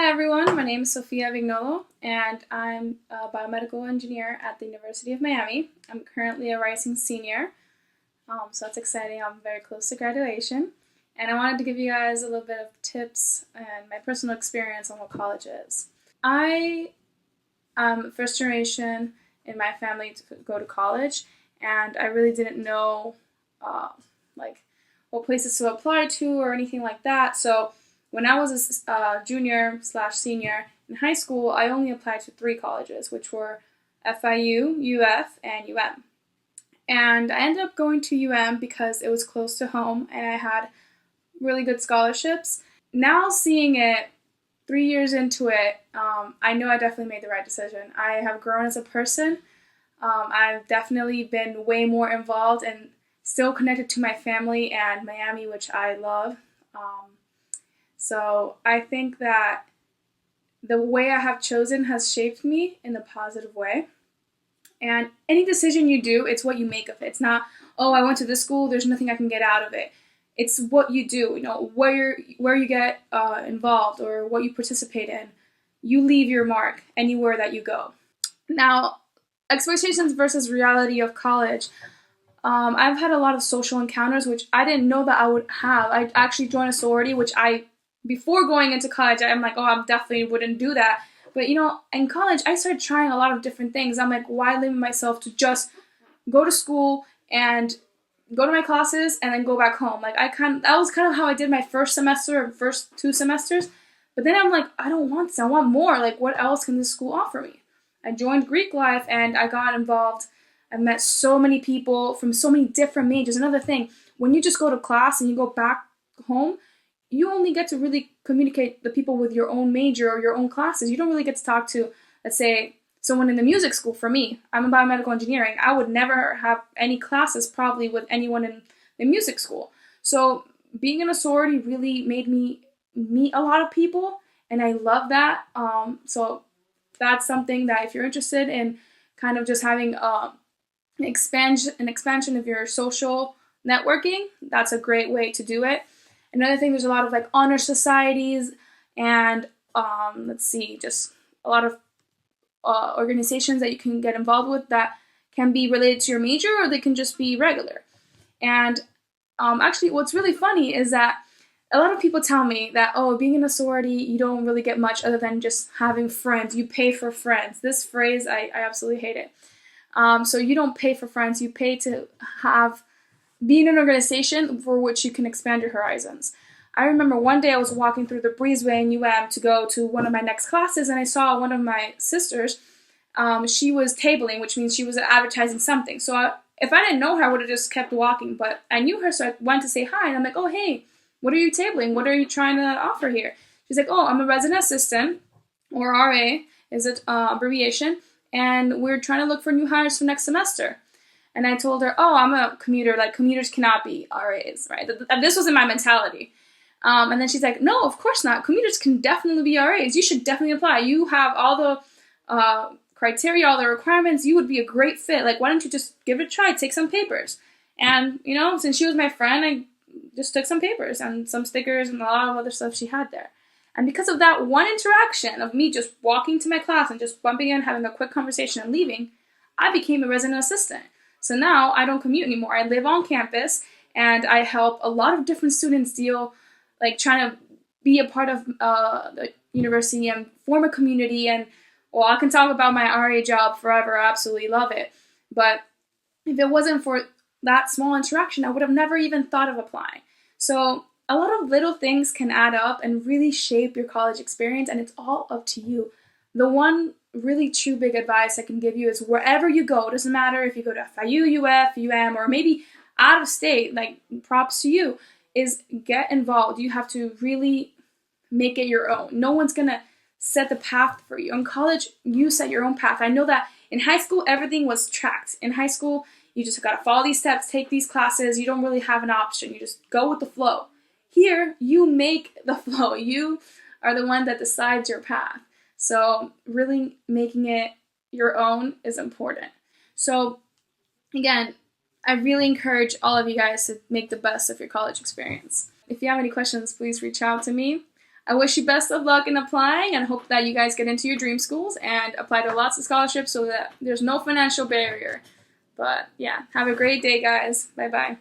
Hi everyone, my name is Sofia Vignolo and I'm a biomedical engineer at the University of Miami. I'm currently a rising senior, so that's exciting. I'm very close to graduation. And I wanted to give you guys a little bit of tips and my personal experience on what college is. I am first generation in my family to go to college, and I really didn't know uh, like what places to apply to or anything like that. So when I was a junior slash senior in high school, I only applied to 3 colleges, which were FIU, UF, and UM. And I ended up going to UM because it was close to home and I had really good scholarships. Now seeing it 3 years into it, I know I definitely made the right decision. I have grown as a person. I've definitely been way more involved and still connected to my family and Miami, which I love. So I think that the way I have chosen has shaped me in a positive way. And any decision you do, it's what you make of it. It's not, oh, I went to this school, there's nothing I can get out of it. It's what you do, where you get involved or what you participate in. You leave your mark anywhere that you go. Now, expectations versus reality of college. I've had a lot of social encounters, which I didn't know that I would have. I actually joined a sorority, which before going into college, I'm like, oh, I definitely wouldn't do that. But in college, I started trying a lot of different things. I'm like, why limit myself to just go to school and go to my classes and then go back home? That was kind of how I did my first semester or first 2 semesters. But then I'm like, I don't want this. I want more. Like, what else can this school offer me? I joined Greek life and I got involved. I met so many people from so many different majors. Another thing, when you just go to class and you go back home, you only get to really communicate the people with your own major or your own classes. You don't really get to talk to, let's say, someone in the music school. For me, I'm in biomedical engineering. I would never have any classes probably with anyone in the music school. So being in a sorority really made me meet a lot of people, and I love that. So that's something that if you're interested in kind of just having an expansion of your social networking, that's a great way to do it. Another thing, there's a lot of like honor societies and just a lot of organizations that you can get involved with that can be related to your major or they can just be regular. And actually, what's really funny is that a lot of people tell me that, oh, being in a sorority, you don't really get much other than just having friends. You pay for friends. This phrase, I absolutely hate it. So you don't pay for friends. You pay to be in an organization for which you can expand your horizons. I remember one day I was walking through the breezeway in UM to go to one of my next classes, and I saw one of my sisters. She was tabling, which means she was advertising something. So if I didn't know her, I would have just kept walking. But I knew her, so I went to say hi. And I'm like, oh, hey, what are you tabling? What are you trying to offer here? She's like, oh, I'm a resident assistant, or RA is it abbreviation, and we're trying to look for new hires for next semester. And I told her, oh, I'm a commuter. Like, commuters cannot be RAs, right? This was in my mentality. And then she's like, no, of course not. Commuters can definitely be RAs. You should definitely apply. You have all the criteria, all the requirements. You would be a great fit. Like, why don't you just give it a try? Take some papers. And, since she was my friend, I just took some papers and some stickers and a lot of other stuff she had there. And because of that one interaction of me just walking to my class and just bumping in, having a quick conversation and leaving, I became a resident assistant. So now I don't commute anymore. I live on campus and I help a lot of different students trying to be a part of the university and form a community. And, well, I can talk about my RA job forever. I absolutely love it. But if it wasn't for that small interaction, I would have never even thought of applying. So a lot of little things can add up and really shape your college experience, and it's all up to you. The one really true big advice I can give you is wherever you go, it doesn't matter if you go to FIU, UF, UM, or maybe out of state, like props to you, is get involved. You have to really make it your own. No one's gonna set the path for you. In college, you set your own path. I know that in high school, everything was tracked. In high school, you just gotta follow these steps, take these classes. You don't really have an option. You just go with the flow. Here, you make the flow. You are the one that decides your path. So really making it your own is important. So again, I really encourage all of you guys to make the best of your college experience. If you have any questions, please reach out to me. I wish you best of luck in applying and hope that you guys get into your dream schools and apply to lots of scholarships so that there's no financial barrier. But yeah, have a great day, guys. Bye-bye.